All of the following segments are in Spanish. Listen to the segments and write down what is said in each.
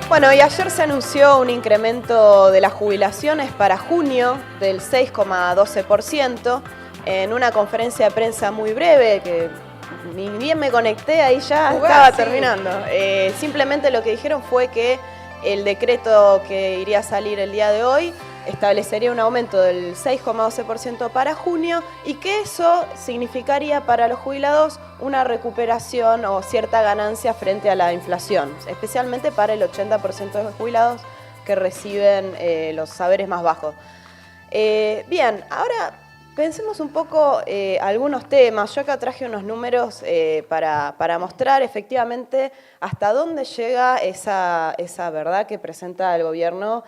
Bueno, y ayer se anunció un incremento de las jubilaciones para junio del 6,12%. En una conferencia de prensa muy breve, que ni bien me conecté, ahí ya estaba terminando. Simplemente lo que dijeron fue que el decreto que iría a salir el día de hoy establecería un aumento del 6,12% para junio y que eso significaría para los jubilados una recuperación o cierta ganancia frente a la inflación, especialmente para el 80% de los jubilados que reciben los saberes más bajos. Bien, ahora pensemos un poco algunos temas. Yo acá traje unos números para mostrar efectivamente hasta dónde llega esa verdad que presenta el gobierno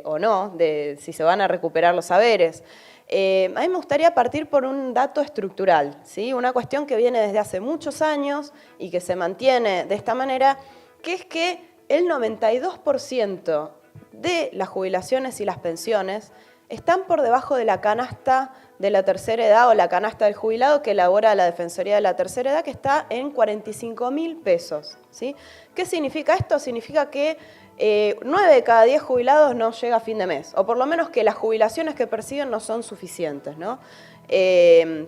o no, de si se van a recuperar los saberes. A mí me gustaría partir por un dato estructural, ¿sí? Una cuestión que viene desde hace muchos años y que se mantiene de esta manera, que es que el 92% de las jubilaciones y las pensiones están por debajo de la canasta de la tercera edad o la canasta del jubilado que elabora la Defensoría de la Tercera Edad, que está en 45.000 pesos. ¿Sí? ¿Qué significa esto? Significa que 9 de cada 10 jubilados no llega a fin de mes, o por lo menos que las jubilaciones que perciben no son suficientes, ¿no? Si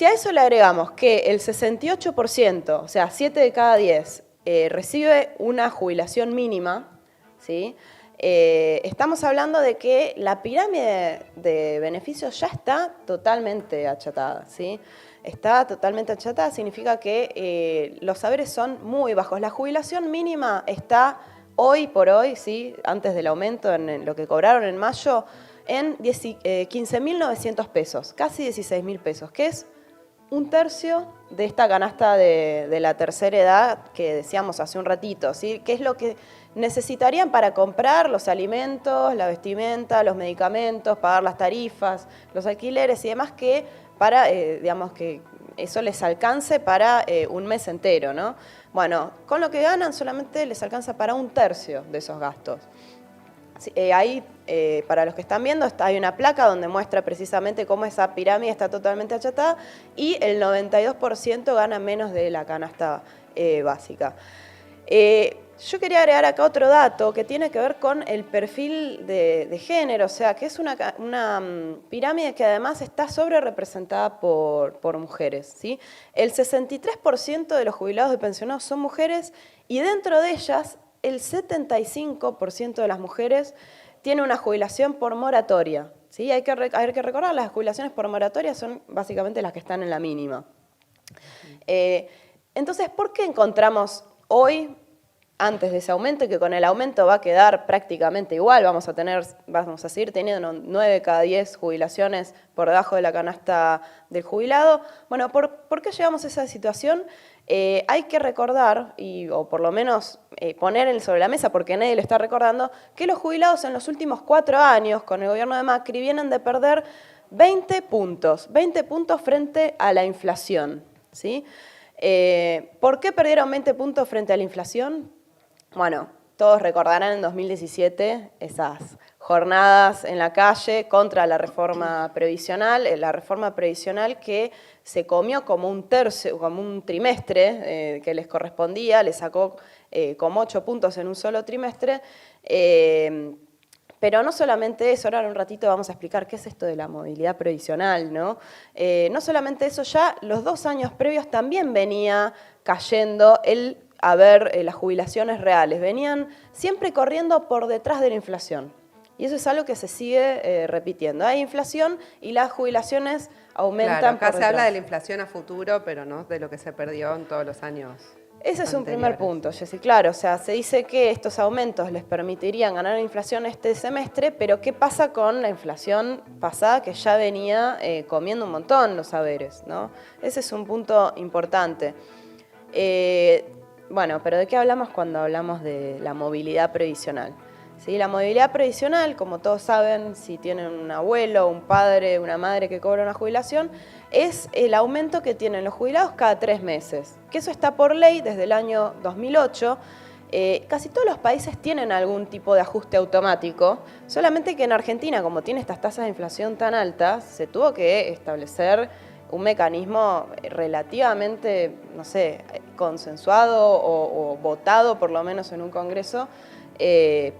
a eso le agregamos que el 68%, o sea, 7 de cada 10, recibe una jubilación mínima, ¿sí? Estamos hablando de que la pirámide de beneficios ya está totalmente achatada, ¿sí? Está totalmente achatada, significa que los saberes son muy bajos. La jubilación mínima está hoy por hoy, ¿sí? Antes del aumento en lo que cobraron en mayo, en 15.900 pesos, casi 16.000 pesos, que es un tercio de esta canasta de la tercera edad que decíamos hace un ratito, ¿sí? Que es lo que necesitarían para comprar los alimentos, la vestimenta, los medicamentos, pagar las tarifas, los alquileres y demás, que para, digamos, que eso les alcance para un mes entero, ¿no? Bueno, con lo que ganan solamente les alcanza para un tercio de esos gastos. Ahí, para los que están viendo, hay una placa donde muestra precisamente cómo esa pirámide está totalmente achatada y el 92% gana menos de la canasta básica. Yo quería agregar acá otro dato que tiene que ver con el perfil de género, o sea, que es una pirámide que además está sobre representada por mujeres, ¿sí? El 63% de los jubilados y pensionados son mujeres y dentro de ellas el 75% de las mujeres tiene una jubilación por moratoria, ¿sí? Hay que recordar, las jubilaciones por moratoria son básicamente las que están en la mínima. Entonces, ¿por qué encontramos hoy, antes de ese aumento, y que con el aumento va a quedar prácticamente igual, vamos a seguir teniendo 9 de cada 10 jubilaciones por debajo de la canasta del jubilado? Bueno, ¿por qué llegamos a esa situación? Hay que recordar, o por lo menos poner sobre la mesa, porque nadie lo está recordando, que los jubilados en los últimos 4 años, con el gobierno de Macri, vienen de perder 20 puntos frente a la inflación, ¿sí? ¿Por qué perdieron 20 puntos frente a la inflación? Bueno, todos recordarán en 2017 esas jornadas en la calle contra la reforma previsional que se comió como un tercio, como un trimestre que les correspondía, les sacó como 8 puntos en un solo trimestre. Pero no solamente eso, ahora en un ratito vamos a explicar qué es esto de la movilidad previsional, ¿no? No solamente eso, ya los 2 años previos también venía cayendo las jubilaciones reales, venían siempre corriendo por detrás de la inflación. Y eso es algo que se sigue repitiendo. Hay inflación y las jubilaciones aumentan. Claro, acá se habla de la inflación a futuro, pero no de lo que se perdió en todos los años. Ese es un primer punto, Jessy. Claro, o sea, se dice que estos aumentos les permitirían ganar la inflación este semestre, pero ¿qué pasa con la inflación pasada que ya venía comiendo un montón los saberes, ¿no? Ese es un punto importante. Bueno, pero ¿de qué hablamos cuando hablamos de la movilidad previsional? ¿Sí? La movilidad previsional, como todos saben, si tienen un abuelo, un padre, una madre que cobra una jubilación, es el aumento que tienen los jubilados cada 3 meses. Que eso está por ley desde el año 2008. Casi todos los países tienen algún tipo de ajuste automático, solamente que en Argentina, como tiene estas tasas de inflación tan altas, se tuvo que establecer un mecanismo relativamente, no sé, consensuado o votado, por lo menos en un congreso,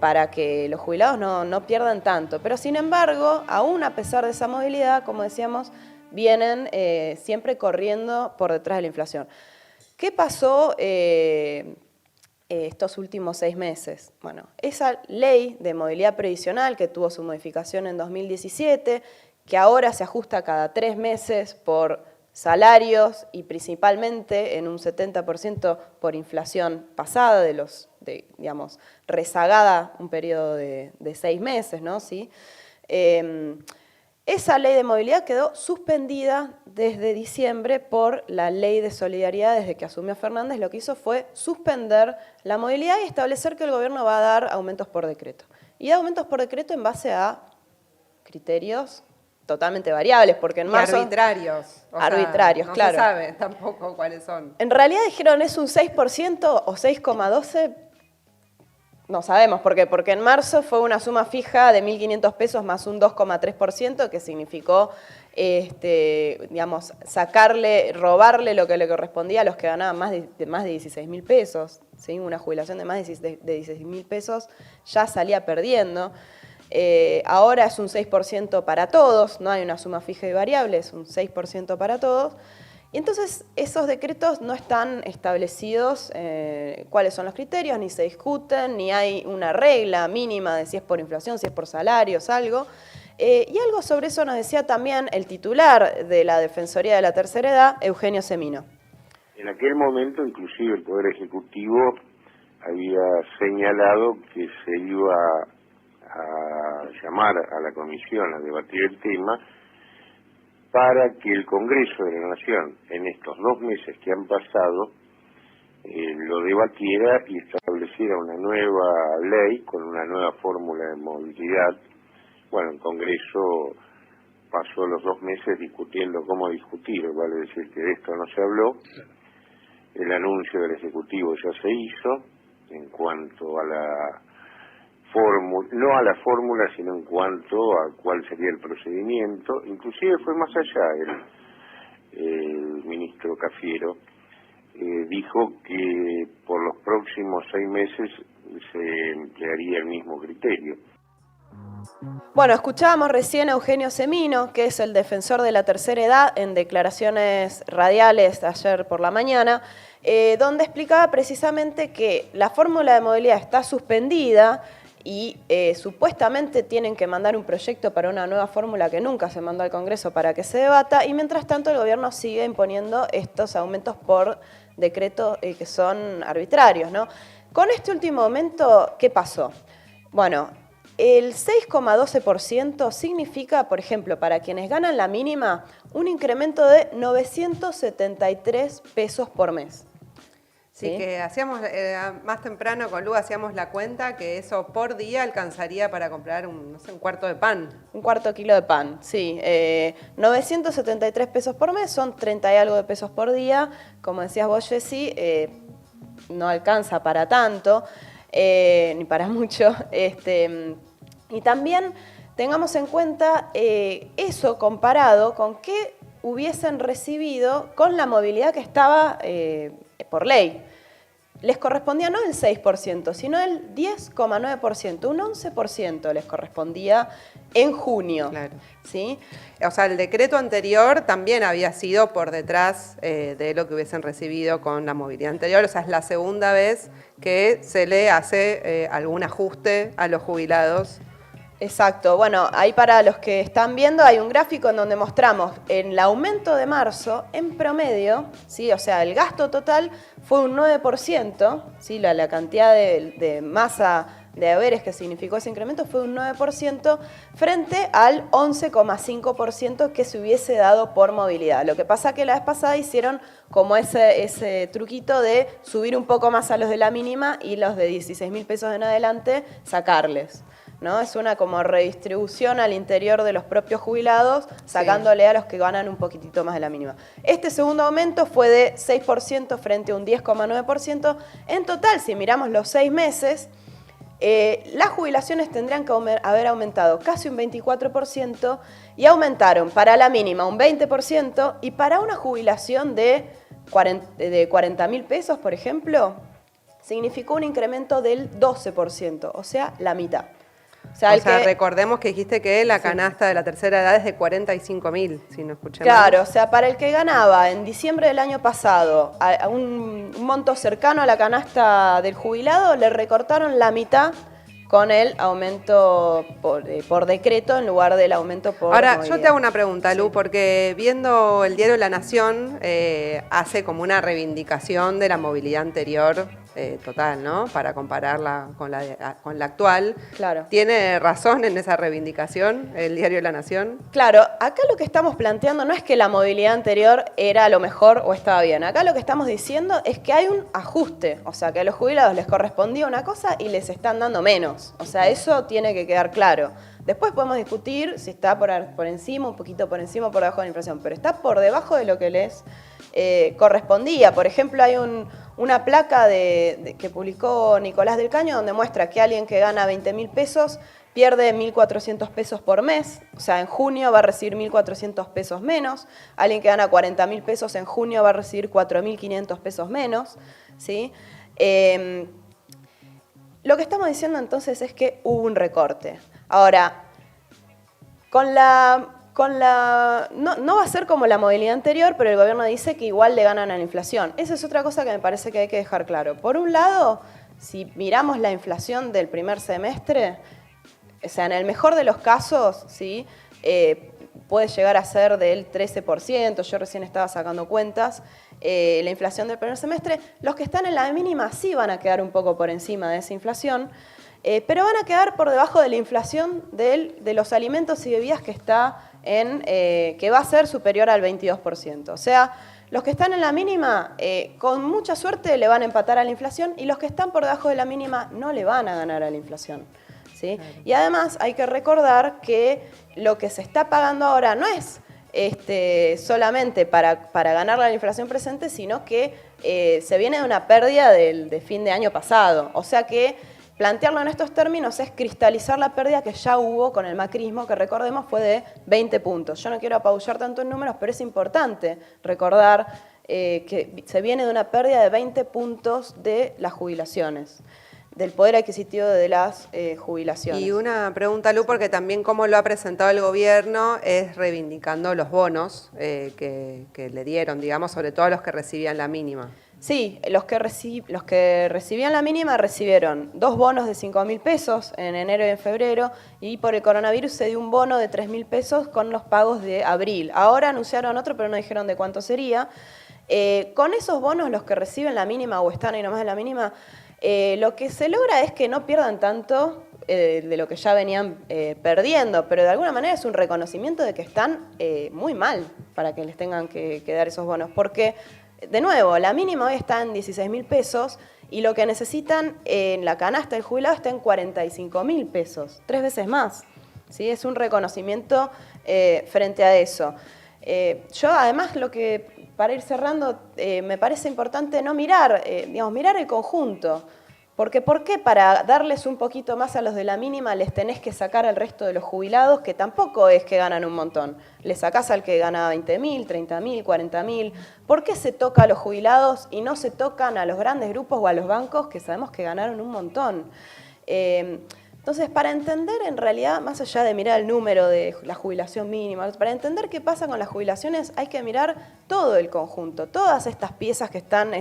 para que los jubilados no pierdan tanto. Pero sin embargo, aún a pesar de esa movilidad, como decíamos, vienen siempre corriendo por detrás de la inflación. ¿Qué pasó estos últimos 6 meses? Bueno, esa ley de movilidad previsional que tuvo su modificación en 2017, que ahora se ajusta cada 3 meses por salarios y principalmente en un 70% por inflación pasada, digamos, rezagada un periodo de 6 meses, ¿no? ¿Sí? Esa ley de movilidad quedó suspendida desde diciembre por la ley de solidaridad. Desde que asumió Fernández, lo que hizo fue suspender la movilidad y establecer que el gobierno va a dar aumentos por decreto. Y da aumentos por decreto en base a criterios totalmente variables, porque en marzo... arbitrarios. Arbitrarios, claro. No se sabe tampoco cuáles son. En realidad dijeron es un 6% o 6,12%. No sabemos por qué, porque en marzo fue una suma fija de 1.500 pesos más un 2,3%, que significó, digamos, robarle lo que le correspondía a los que ganaban más de 16.000 pesos. ¿Sí? Una jubilación de más de 16.000 pesos ya salía perdiendo. Ahora es un 6% para todos, no hay una suma fija y variable, es un 6% para todos. Y entonces esos decretos no están establecidos cuáles son los criterios, ni se discuten, ni hay una regla mínima de si es por inflación, si es por salarios, algo. Y algo sobre eso nos decía también el titular de la Defensoría de la Tercera Edad, Eugenio Semino. En aquel momento, inclusive, el Poder Ejecutivo había señalado que se iba a llamar a la comisión a debatir el tema para que el Congreso de la Nación, en estos 2 meses que han pasado, lo debatiera y estableciera una nueva ley con una nueva fórmula de movilidad. Bueno, el Congreso pasó los 2 meses discutiendo cómo discutir, vale decir que de esto no se habló. El anuncio del Ejecutivo ya se hizo en cuanto a la fórmula, no a la fórmula, sino en cuanto a cuál sería el procedimiento. Inclusive fue más allá, el ministro Cafiero dijo que por los próximos 6 meses se emplearía el mismo criterio. Bueno, escuchábamos recién a Eugenio Semino, que es el defensor de la tercera edad, en declaraciones radiales ayer por la mañana, donde explicaba precisamente que la fórmula de movilidad está suspendida y supuestamente tienen que mandar un proyecto para una nueva fórmula que nunca se mandó al Congreso para que se debata, y mientras tanto el gobierno sigue imponiendo estos aumentos por decreto que son arbitrarios, ¿no? Con este último aumento, ¿qué pasó? Bueno, el 6,12% significa, por ejemplo, para quienes ganan la mínima, un incremento de 973 pesos por mes. Sí, que hacíamos más temprano con Lu hacíamos la cuenta que eso por día alcanzaría para comprar un cuarto de pan. Un cuarto kilo de pan, sí. 973 pesos por mes, son 30 y algo de pesos por día. Como decías vos, Jessy, no alcanza para tanto, ni para mucho. Y también tengamos en cuenta eso comparado con qué hubiesen recibido con la movilidad que estaba por ley. Les correspondía no el 6%, sino el 10,9%, un 11% les correspondía en junio. Claro. ¿Sí? O sea, el decreto anterior también había sido por detrás de lo que hubiesen recibido con la movilidad anterior. O sea, es la segunda vez que se le hace algún ajuste a los jubilados. Exacto. Bueno, ahí para los que están viendo hay un gráfico en donde mostramos el aumento de marzo en promedio, ¿sí? O sea, el gasto total fue un 9%, ¿sí? La cantidad de masa de haberes que significó ese incremento fue un 9% frente al 11,5% que se hubiese dado por movilidad. Lo que pasa que la vez pasada hicieron como ese truquito de subir un poco más a los de la mínima y los de 16.000 pesos en adelante sacarles, ¿no? Es una como redistribución al interior de los propios jubilados, sacándole a los que ganan un poquitito más de la mínima. Este segundo aumento fue de 6% frente a un 10,9%. En total, si miramos los 6 meses, las jubilaciones tendrían que haber aumentado casi un 24% y aumentaron para la mínima un 20% y para una jubilación de de 40.000 pesos, por ejemplo, significó un incremento del 12%, o sea, la mitad. O sea, recordemos que dijiste que la canasta de la tercera edad es de 45.000, si no escuché mal. Claro, o sea, para el que ganaba en diciembre del año pasado a un monto cercano a la canasta del jubilado, le recortaron la mitad con el aumento por decreto en lugar del aumento por Ahora, movilidad. yo te hago una pregunta, Lu, porque viendo el diario La Nación, hace como una reivindicación de la movilidad anterior total, ¿no? Para compararla con la actual. Claro. ¿Tiene razón en esa reivindicación el diario La Nación? Claro, acá lo que estamos planteando no es que la movilidad anterior era lo mejor o estaba bien. Acá lo que estamos diciendo es que hay un ajuste, o sea, que a los jubilados les correspondía una cosa y les están dando menos. O sea, eso tiene que quedar claro. Después podemos discutir si está por encima, un poquito por encima o por debajo de la inflación, pero está por debajo de lo que les correspondía. Por ejemplo, hay una placa que publicó Nicolás del Caño donde muestra que alguien que gana 20.000 pesos pierde 1.400 pesos por mes, o sea, en junio va a recibir 1.400 pesos menos. Alguien que gana 40.000 pesos en junio va a recibir 4.500 pesos menos, ¿sí? Lo que estamos diciendo entonces es que hubo un recorte. Ahora, no va a ser como la movilidad anterior, pero el gobierno dice que igual le ganan a la inflación. Esa es otra cosa que me parece que hay que dejar claro. Por un lado, si miramos la inflación del primer semestre, o sea, en el mejor de los casos, ¿sí? Puede llegar a ser del 13%, yo recién estaba sacando cuentas, la inflación del primer semestre. Los que están en la mínima sí van a quedar un poco por encima de esa inflación, pero van a quedar por debajo de la inflación de los alimentos y bebidas que que va a ser superior al 22%. O sea, los que están en la mínima, con mucha suerte le van a empatar a la inflación, y los que están por debajo de la mínima no le van a ganar a la inflación, ¿sí? Claro. Y además hay que recordar que lo que se está pagando ahora no es solamente para ganar la inflación presente, sino que se viene de una pérdida de fin de año pasado. O sea que plantearlo en estos términos es cristalizar la pérdida que ya hubo con el macrismo, que recordemos fue de 20 puntos. Yo no quiero apabullar tanto en números, pero es importante recordar que se viene de una pérdida de 20 puntos de las jubilaciones, del poder adquisitivo de las jubilaciones. Y una pregunta, Lu, porque también como lo ha presentado el gobierno es reivindicando los bonos que le dieron, digamos, sobre todo a los que recibían la mínima. Sí, los que recibían la mínima recibieron 2 bonos de 5.000 pesos en enero y en febrero, y por el coronavirus se dio un bono de 3.000 pesos con los pagos de abril. Ahora anunciaron otro, pero no dijeron de cuánto sería. Con esos bonos, los que reciben la mínima o están ahí nomás en la mínima, lo que se logra es que no pierdan tanto de lo que ya venían perdiendo, pero de alguna manera es un reconocimiento de que están muy mal para que les tengan que dar esos bonos, porque de nuevo, la mínima hoy está en 16.000 pesos y lo que necesitan en la canasta del jubilado está en 45.000 pesos, 3 veces más, ¿sí? Es un reconocimiento frente a eso. Yo además para ir cerrando, me parece importante no mirar, mirar el conjunto. Porque ¿por qué para darles un poquito más a los de la mínima les tenés que sacar al resto de los jubilados, que tampoco es que ganan un montón? Le sacás al que gana 20.000, 30.000, 40.000. ¿Por qué se toca a los jubilados y no se tocan a los grandes grupos o a los bancos que sabemos que ganaron un montón? Entonces, para entender en realidad, más allá de mirar el número de la jubilación mínima, para entender qué pasa con las jubilaciones hay que mirar todo el conjunto, todas estas piezas que están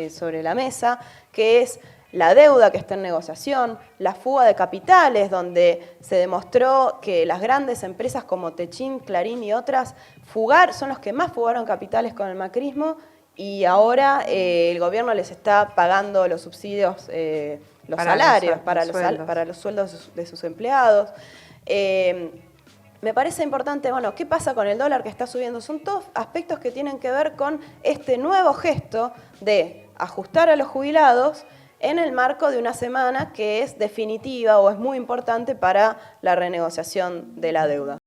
sobre la mesa, que es la deuda que está en negociación, la fuga de capitales, donde se demostró que las grandes empresas como Techin, Clarín y otras son los que más fugaron capitales con el macrismo, y ahora el gobierno les está pagando los subsidios, los salarios para los sueldos de sus empleados. Me parece importante, bueno, ¿qué pasa con el dólar que está subiendo? Son todos aspectos que tienen que ver con este nuevo gesto de ajustar a los jubilados en el marco de una semana que es definitiva o es muy importante para la renegociación de la deuda.